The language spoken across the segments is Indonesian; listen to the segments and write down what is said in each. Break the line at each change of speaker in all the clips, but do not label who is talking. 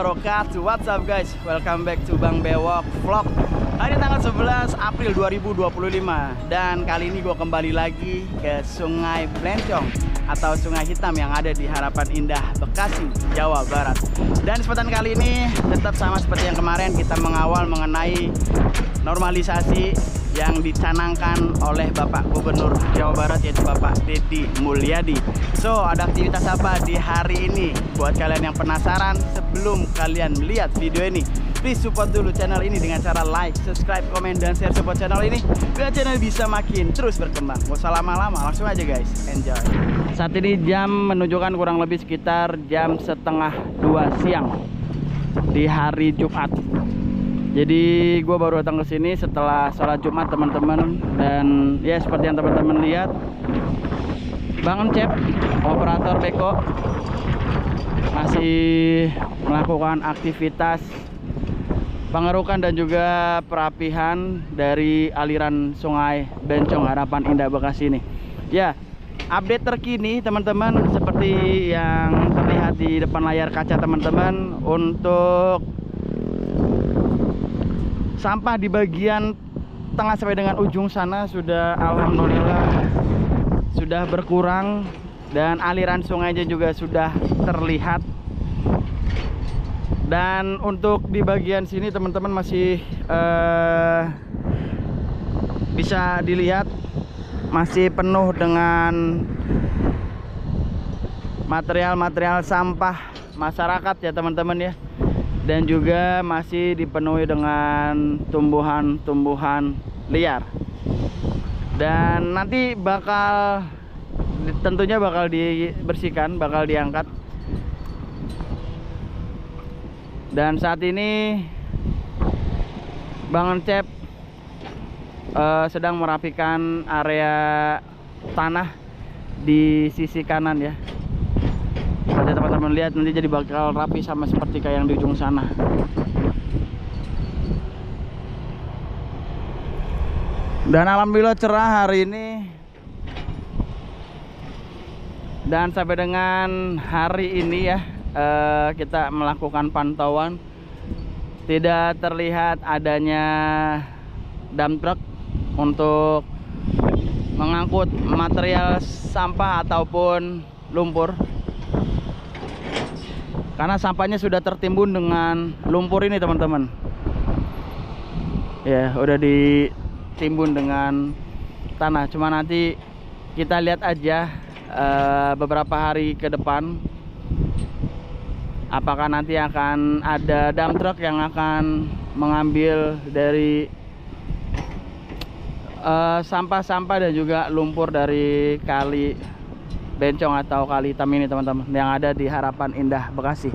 wabarakatuh. What's up guys, welcome back to Bang Bewok Vlog. Hari tanggal 11 April 2025. Dan kali ini gue kembali lagi ke Sungai Blencong atau Sungai Hitam yang ada di Harapan Indah, Bekasi, Jawa Barat. Dan kesempatan kali ini tetap sama seperti yang kemarin, kita mengawal mengenai normalisasi yang dicanangkan oleh Bapak Gubernur Jawa Barat, yaitu Bapak Deddy Mulyadi. So, ada aktivitas apa di hari ini? Buat kalian yang penasaran, sebelum kalian melihat video ini, please support dulu channel ini dengan cara like, subscribe, komen, dan share support channel ini biar channel bisa makin terus berkembang. Gak usah lama-lama, langsung aja guys, enjoy. Saat ini jam menunjukkan kurang lebih sekitar jam setengah 2 siang di hari Jumat. Jadi gue baru datang ke sini setelah sholat Jumat teman-teman. Dan ya seperti yang teman-teman lihat, Bang Encep, operator beko, masih melakukan aktivitas pengerukan dan juga perapihan dari aliran Sungai Blencong Harapan Indah Bekasi ini. Ya, update terkini teman-teman, seperti yang terlihat di depan layar kaca teman-teman, untuk sampah di bagian tengah sampai dengan ujung sana sudah alhamdulillah sudah berkurang, dan aliran sungainya juga sudah terlihat. Dan untuk di bagian sini teman-teman masih bisa dilihat masih penuh dengan material-material sampah masyarakat ya teman-teman ya. Dan juga masih dipenuhi dengan tumbuhan-tumbuhan liar. Dan nanti tentunya bakal dibersihkan, bakal diangkat. Dan saat ini Bang Encep sedang merapikan area tanah di sisi kanan ya. Seperti teman-teman lihat, nanti jadi bakal rapi sama seperti kayak yang di ujung sana. Dan alhamdulillah cerah hari ini. Dan sampai dengan hari ini ya, kita melakukan pantauan, tidak terlihat adanya dump truck untuk mengangkut material sampah ataupun lumpur. Karena sampahnya sudah tertimbun dengan lumpur ini teman-teman. Ya, udah ditimbun dengan tanah. Cuma nanti kita lihat aja beberapa hari ke depan, apakah nanti akan ada dump truck yang akan mengambil dari sampah-sampah dan juga lumpur dari kali Bencong atau Kali Hitam ini teman-teman, yang ada di Harapan Indah Bekasi.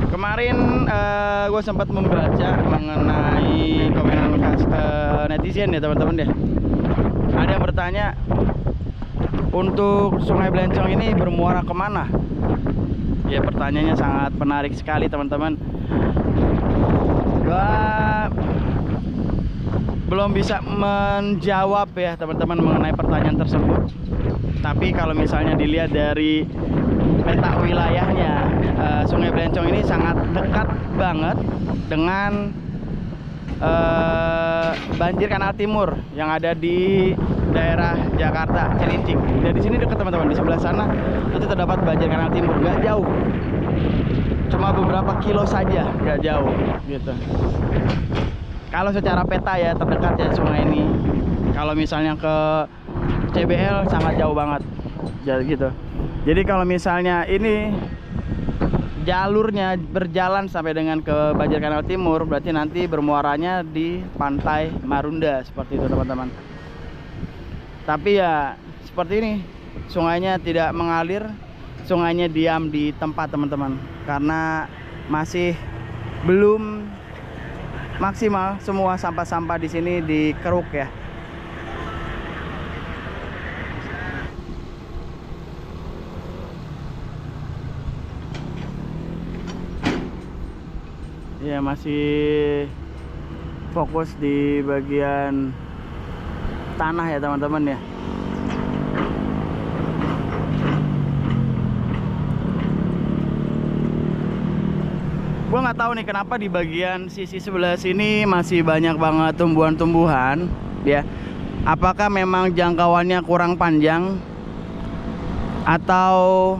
Kemarin gue sempat membaca mengenai komentar netizen ya teman-teman ya. Ada yang bertanya, untuk Sungai Blencong ini bermuara kemana? Ya, pertanyaannya sangat menarik sekali teman-teman. Gue belum bisa menjawab ya teman-teman mengenai pertanyaan tersebut. Tapi kalau misalnya dilihat dari peta wilayahnya, Sungai Blencong ini sangat dekat banget dengan banjir Kanal Timur yang ada di daerah Jakarta, Cilincing. Dan di sini dekat teman-teman, di sebelah sana itu terdapat banjir Kanal Timur, nggak jauh, cuma beberapa kilo saja, nggak jauh gitu. Kalau secara peta ya terdekat ya sungai ini. Kalau misalnya ke CBL sangat jauh banget, jadi gitu. Jadi kalau misalnya ini jalurnya berjalan sampai dengan ke banjir Kanal Timur, berarti nanti bermuaranya di Pantai Marunda seperti itu teman-teman. Tapi ya seperti ini, sungainya tidak mengalir, sungainya diam di tempat teman-teman, karena masih belum maksimal semua sampah-sampah di sini dikeruk ya. Ya, masih fokus di bagian tanah ya teman-teman ya. Gua nggak tahu nih kenapa di bagian sisi sebelah sini masih banyak banget tumbuhan-tumbuhan ya. Apakah memang jangkauannya kurang panjang atau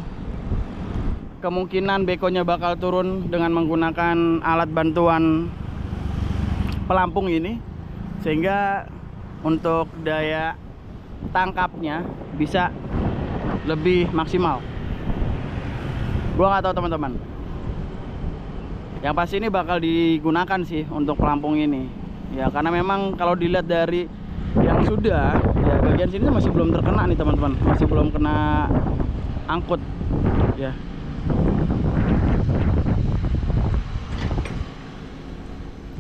kemungkinan bekonya bakal turun dengan menggunakan alat bantuan pelampung ini, sehingga untuk daya tangkapnya bisa lebih maksimal. Gua nggak tahu teman-teman. Yang pasti ini bakal digunakan sih untuk pelampung ini ya, karena memang kalau dilihat dari yang sudah ya, bagian sini masih belum terkena nih teman-teman, masih belum kena angkut ya.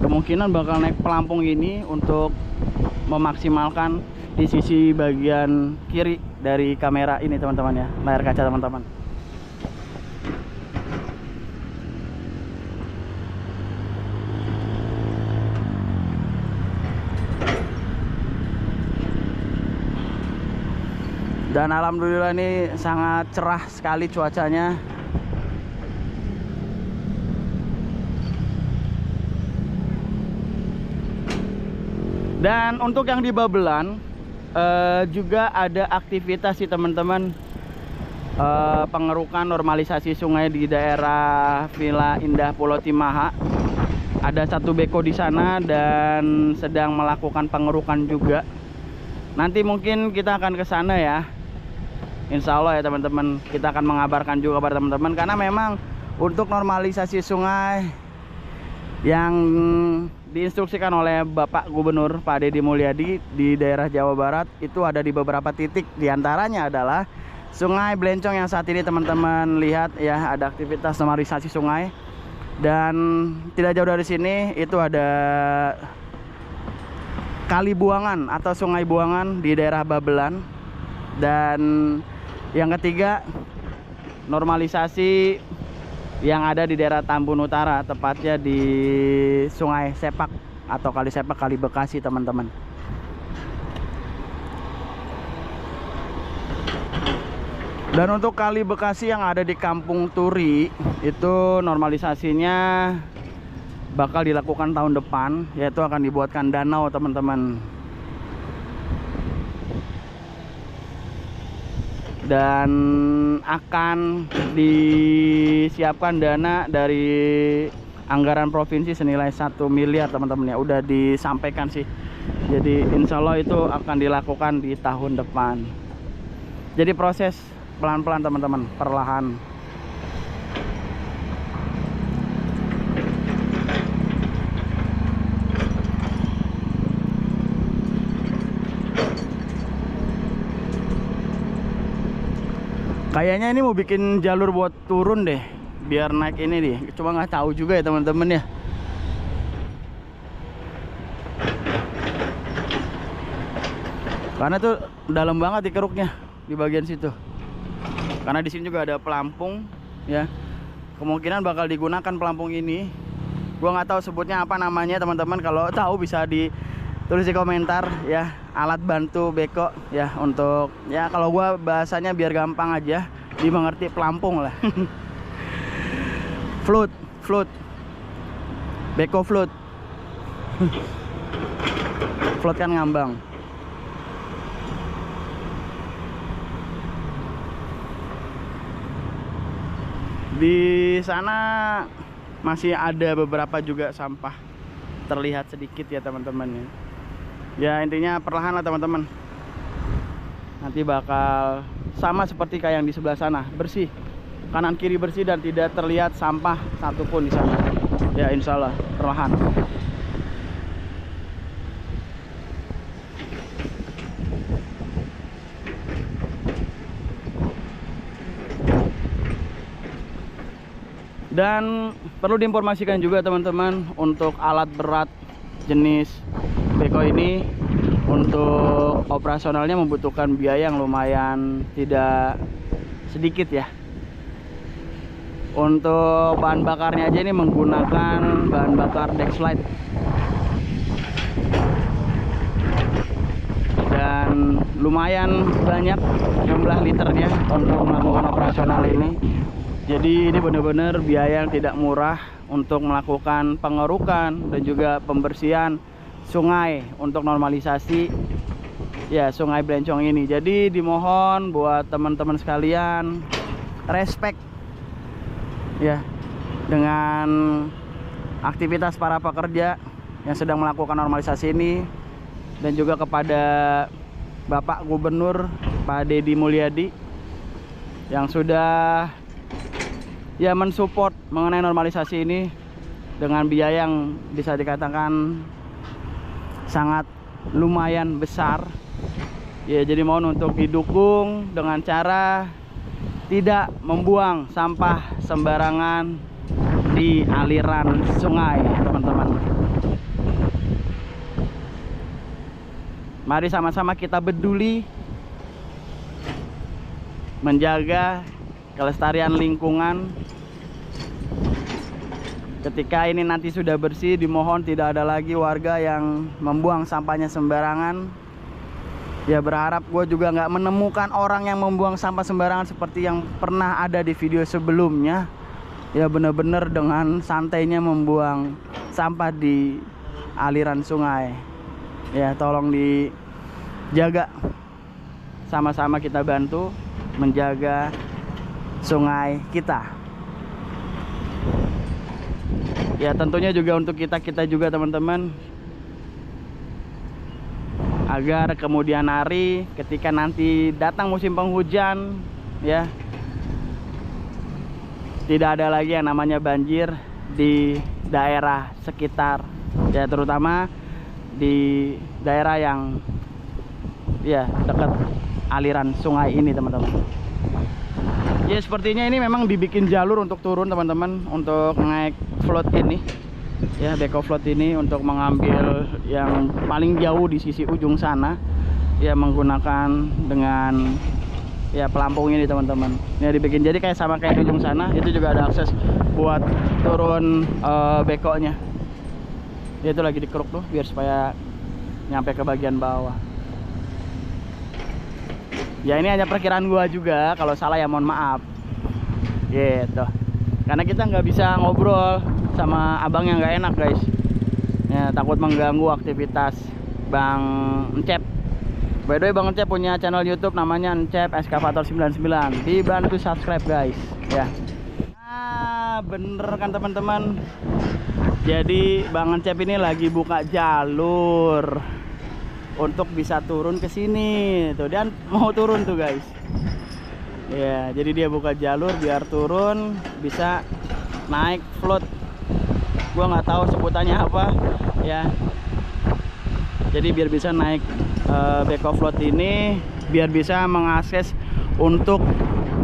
Kemungkinan bakal naik pelampung ini untuk memaksimalkan di sisi bagian kiri dari kamera ini teman-teman ya, layar kaca teman-teman. Dan alhamdulillah ini sangat cerah sekali cuacanya. Dan untuk yang di Babelan juga ada aktivitas sih teman-teman, pengerukan normalisasi sungai di daerah Villa Indah Pulau Timaha. Ada satu beko di sana dan sedang melakukan pengerukan juga. Nanti mungkin kita akan ke sana ya. Insya Allah ya teman-teman, kita akan mengabarkan juga kepada teman-teman, karena memang untuk normalisasi sungai yang diinstruksikan oleh Bapak Gubernur Pak Deddy Mulyadi di daerah Jawa Barat itu ada di beberapa titik. Di antaranya adalah Sungai Blencong yang saat ini teman-teman lihat ya, ada aktivitas normalisasi sungai. Dan tidak jauh dari sini itu ada Kali Buangan atau Sungai Buangan di daerah Babelan. Dan yang ketiga, normalisasi yang ada di daerah Tambun Utara, tepatnya di Sungai Sepak atau Kali Sepak, Kali Bekasi teman-teman. Dan untuk Kali Bekasi yang ada di Kampung Turi itu normalisasinya bakal dilakukan tahun depan, yaitu akan dibuatkan danau teman-teman. Dan akan disiapkan dana dari anggaran provinsi senilai 1 miliar teman-teman ya, udah disampaikan sih. Jadi insya Allah itu akan dilakukan di tahun depan. Jadi proses pelan-pelan teman-teman, perlahan. Kayaknya ini mau bikin jalur buat turun deh, biar naik ini deh. Cuma nggak tahu juga ya teman-teman ya. Karena tuh dalam banget di keruknya di bagian situ. Karena di sini juga ada pelampung ya. Kemungkinan bakal digunakan pelampung ini. Gua nggak tahu sebutnya apa namanya teman-teman. Kalau tahu bisa ditulis di komentar ya. Alat bantu beko ya, untuk ya kalau gua bahasanya biar gampang aja dimengerti, pelampung lah. Float beko float. Float kan ngambang. Di sana masih ada beberapa juga sampah terlihat sedikit ya teman-teman ya. Ya intinya perlahan lah teman-teman. Nanti bakal sama seperti kayak yang di sebelah sana, bersih, kanan kiri bersih dan tidak terlihat sampah satupun di sana. Ya insya Allah perlahan. Dan perlu diinformasikan juga teman-teman, untuk alat berat jenis beko ini untuk operasionalnya membutuhkan biaya yang lumayan tidak sedikit ya. Untuk bahan bakarnya aja ini menggunakan bahan bakar Dexlite. Dan lumayan banyak jumlah liternya untuk melakukan operasional ini. Jadi ini benar-benar biaya yang tidak murah untuk melakukan pengerukan dan juga pembersihan sungai untuk normalisasi ya Sungai Blencong ini. Jadi dimohon buat teman-teman sekalian respect ya dengan aktivitas para pekerja yang sedang melakukan normalisasi ini, dan juga kepada Bapak Gubernur Pak Deddy Mulyadi yang sudah ya mensupport mengenai normalisasi ini dengan biaya yang bisa dikatakan sangat lumayan besar ya. Jadi mohon untuk didukung dengan cara tidak membuang sampah sembarangan di aliran sungai, teman-teman. Mari sama-sama kita peduli menjaga kelestarian lingkungan. Ketika ini nanti sudah bersih, dimohon tidak ada lagi warga yang membuang sampahnya sembarangan. Ya berharap gue juga nggak menemukan orang yang membuang sampah sembarangan seperti yang pernah ada di video sebelumnya. Ya benar-benar dengan santainya membuang sampah di aliran sungai. Ya tolong dijaga, sama-sama kita bantu menjaga sungai kita. Ya tentunya juga untuk kita juga teman-teman, agar kemudian hari ketika nanti datang musim penghujan ya tidak ada lagi yang namanya banjir di daerah sekitar ya, terutama di daerah yang ya dekat aliran sungai ini, teman-teman. Ya sepertinya ini memang dibikin jalur untuk turun, teman-teman, untuk naik float ini ya, beko float ini untuk mengambil yang paling jauh di sisi ujung sana ya, menggunakan dengan ya pelampung ini, teman-teman. Ya dibikin jadi kayak sama kayak di ujung sana, itu juga ada akses buat turun bekonya. Ya itu lagi dikeruk tuh biar supaya nyampe ke bagian bawah. Ya ini hanya perkiraan gua juga, kalau salah ya mohon maaf gitu, karena kita nggak bisa ngobrol sama abang yang nggak enak, guys ya, takut mengganggu aktivitas Bang Encep. By the way, Bang Encep punya channel YouTube namanya Encep Eskavator 99, dibantu subscribe, guys ya. Nah bener kan teman-teman, jadi Bang Encep ini lagi buka jalur untuk bisa turun ke sini tuh, dan mau turun tuh, guys ya. Jadi dia buka jalur biar turun bisa naik float, gua nggak tahu sebutannya apa ya. Jadi biar bisa naik beko float ini, biar bisa mengakses untuk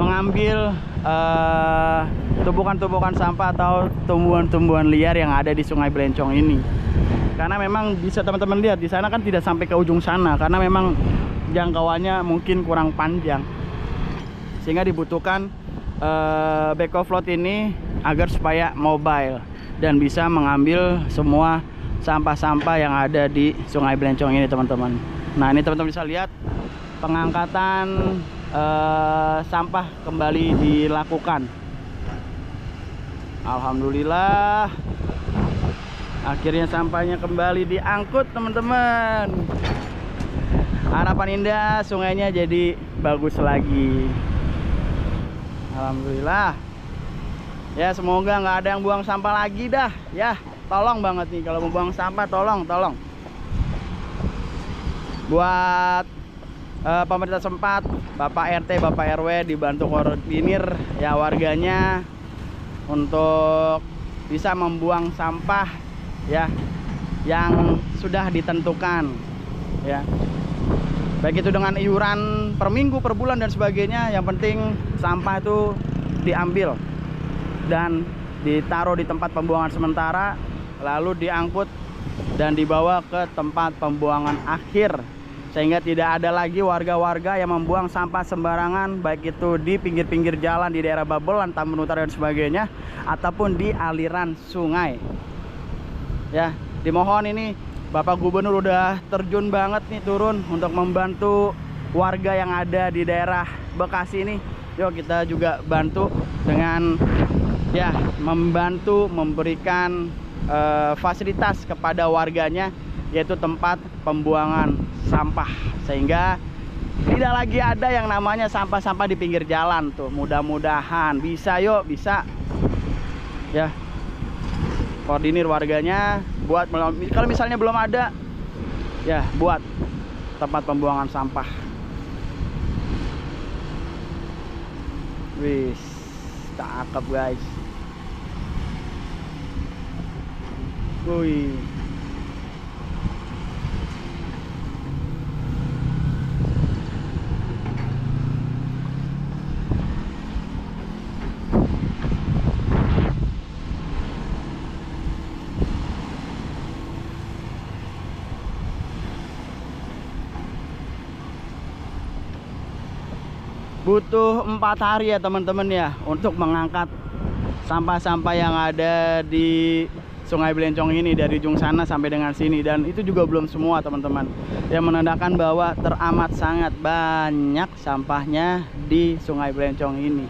mengambil tumpukan-tumpukan sampah atau tumbuhan-tumbuhan liar yang ada di Sungai Blencong ini. Karena memang bisa teman-teman lihat di sana kan tidak sampai ke ujung sana, karena memang jangkauannya mungkin kurang panjang, sehingga dibutuhkan beko float ini agar supaya mobile dan bisa mengambil semua sampah-sampah yang ada di Sungai Blencong ini, teman-teman. Nah ini teman-teman bisa lihat pengangkatan sampah kembali dilakukan. Alhamdulillah akhirnya sampahnya kembali diangkut, teman-teman. Harapan indah, sungainya jadi bagus lagi. Alhamdulillah ya, semoga nggak ada yang buang sampah lagi dah ya. Tolong banget nih kalau mau buang sampah, tolong buat pemerintah sempat, Bapak RT, Bapak RW dibantu koordinir ya warganya untuk bisa membuang sampah ya yang sudah ditentukan ya, baik itu dengan iuran per minggu, per bulan dan sebagainya. Yang penting sampah itu diambil dan ditaruh di tempat pembuangan sementara, lalu diangkut dan dibawa ke tempat pembuangan akhir, sehingga tidak ada lagi warga-warga yang membuang sampah sembarangan, baik itu di pinggir-pinggir jalan, di daerah Babelan, Tambun Utara dan sebagainya, ataupun di aliran sungai ya. Dimohon, ini Bapak Gubernur udah terjun banget nih turun untuk membantu warga yang ada di daerah Bekasi ini Yuk kita juga bantu dengan ya membantu memberikan fasilitas kepada warganya, yaitu tempat pembuangan sampah, sehingga tidak lagi ada yang namanya sampah-sampah di pinggir jalan tuh. Mudah-mudahan bisa, yuk bisa ya, koordinir warganya buat, kalau misalnya belum ada ya, buat tempat pembuangan sampah. Wis, cakep guys. Wih, butuh 4 hari ya teman-teman ya untuk mengangkat sampah-sampah yang ada di Sungai Belencong ini, dari ujung sana sampai dengan sini. Dan itu juga belum semua teman-teman, yang menandakan bahwa teramat sangat banyak sampahnya di Sungai Belencong ini.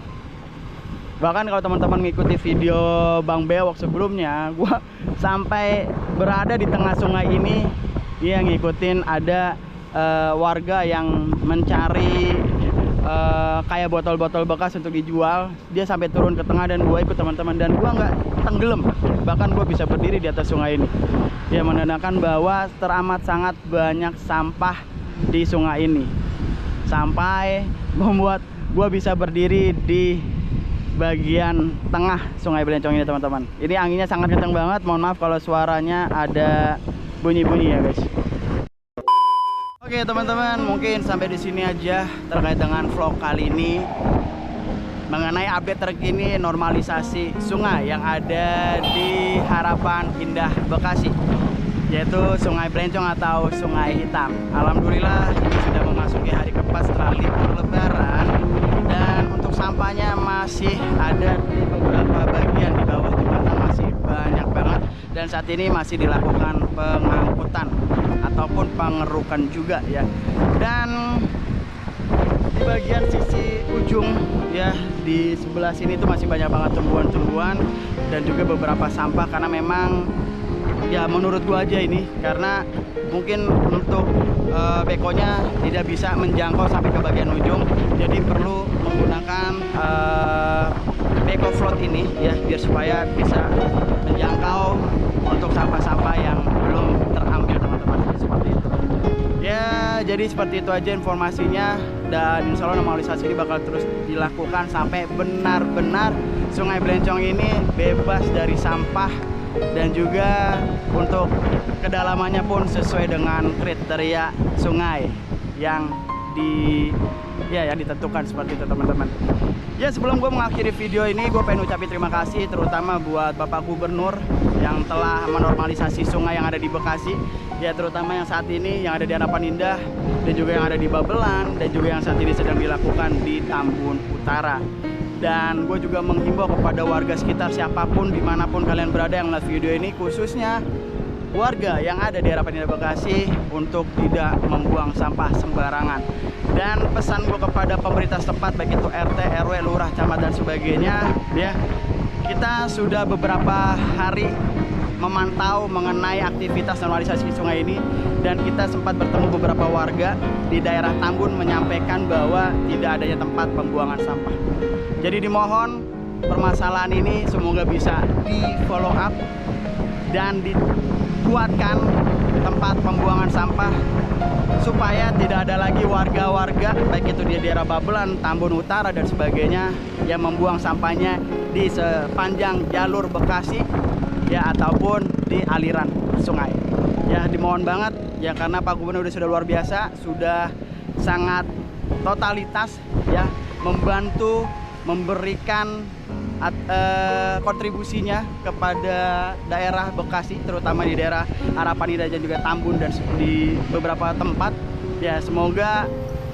Bahkan kalau teman-teman mengikuti video Bang Bewok sebelumnya, gua sampai berada di tengah sungai ini, dia ngikutin ada warga yang mencari kayak botol-botol bekas untuk dijual. Dia sampai turun ke tengah dan gue ikut teman-teman, dan gue nggak tenggelam, bahkan gue bisa berdiri di atas sungai ini. Dia menandakan bahwa teramat sangat banyak sampah di sungai ini, sampai membuat gue bisa berdiri di bagian tengah Sungai Belencong ini teman-teman. Ini anginnya sangat kencang banget, mohon maaf kalau suaranya ada bunyi-bunyi ya guys. Oke teman-teman, mungkin sampai di sini aja terkait dengan vlog kali ini mengenai update terkini normalisasi sungai yang ada di Harapan Indah Bekasi, yaitu Sungai Belencong atau Sungai Hitam. Alhamdulillah ini sudah memasuki hari keempat setelah libur Lebaran, dan untuk sampahnya masih ada di beberapa bagian di bawah jembatan, masih banyak banget, dan saat ini masih dilakukan pengangkutan ataupun pengerukan juga ya. Dan di bagian sisi ujung ya, di sebelah sini tuh masih banyak banget tumbuhan-tumbuhan dan juga beberapa sampah, karena memang ya menurut gua aja ini, karena mungkin untuk bekonya tidak bisa menjangkau sampai ke bagian ujung, jadi perlu menggunakan beko float ini ya, biar supaya bisa menjangkau untuk sampah-sampah yang belum terambil teman-teman, seperti itu ya. Jadi seperti itu aja informasinya, dan insya Allah normalisasi ini bakal terus dilakukan sampai benar-benar Sungai Belencong ini bebas dari sampah, dan juga untuk kedalamannya pun sesuai dengan kriteria sungai yang yang ditentukan, seperti itu teman-teman. Ya, sebelum gue mengakhiri video ini, gue pengen ucapin terima kasih terutama buat Bapak Gubernur yang telah menormalisasi sungai yang ada di Bekasi, ya, terutama yang saat ini yang ada di Harapan Indah, dan juga yang ada di Babelan, dan juga yang saat ini sedang dilakukan di Tambun Utara. Dan gue juga menghimbau kepada warga sekitar, siapapun dimanapun kalian berada yang melihat video ini, khususnya warga yang ada di Harapan Indah Bekasi, untuk tidak membuang sampah sembarangan. Dan pesan gue kepada pemerintah setempat, baik itu RT, RW, lurah, camat dan sebagainya ya, kita sudah beberapa hari memantau mengenai aktivitas normalisasi sungai ini, dan kita sempat bertemu beberapa warga di daerah Tambun menyampaikan bahwa tidak adanya tempat pembuangan sampah. Jadi dimohon permasalahan ini semoga bisa di follow up dan dibuatkan tempat pembuangan sampah, supaya tidak ada lagi warga-warga baik itu di daerah Babelan, Tambun Utara dan sebagainya yang membuang sampahnya di sepanjang jalur Bekasi ya, ataupun di aliran sungai. Ya, dimohon banget ya, karena Pak Gubernur sudah luar biasa, sudah sangat totalitas ya, membantu memberikan kontribusinya kepada daerah Bekasi, terutama di daerah Harapan Indah dan juga Tambun dan di beberapa tempat ya. Semoga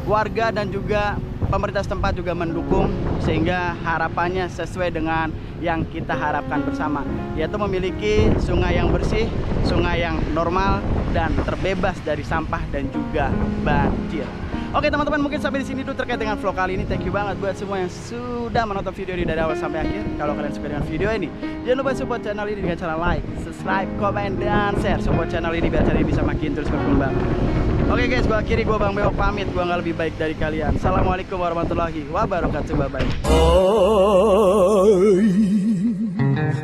warga dan juga pemerintah setempat juga mendukung, sehingga harapannya sesuai dengan yang kita harapkan bersama, yaitu memiliki sungai yang bersih, sungai yang normal dan terbebas dari sampah dan juga banjir. Oke teman-teman, mungkin sampai di sini dulu terkait dengan vlog kali ini. Thank you banget buat semua yang sudah menonton video ini dari awal sampai akhir. Kalau kalian suka dengan video ini, jangan lupa support channel ini dengan cara like, subscribe, komen, dan share. Support channel ini biar channel ini bisa makin terus berkembang. Oke guys, gua akhiri, gua Bang Bewok pamit. Gua nggak lebih baik dari kalian. Assalamualaikum warahmatullahi wabarakatuh. Bye bye.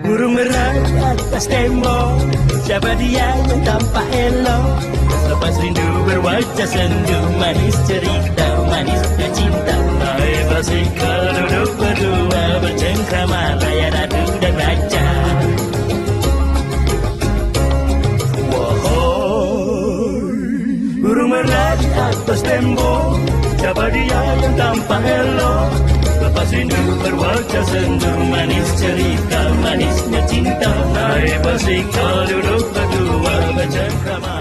Burung merah atas tembok, siapa dia yang tampak elok? Lepas rindu berwajah sendu, manis cerita, manisnya cinta. Hai basikal duduk berdua, bercengkrama layan adu dan baca. Burung merah di atas tembok, siapa dia yang tampak elok? Lepas rindu berwajah sendu, manis cerita, manisnya cinta. Hai basikal duduk berdua, bercengkrama.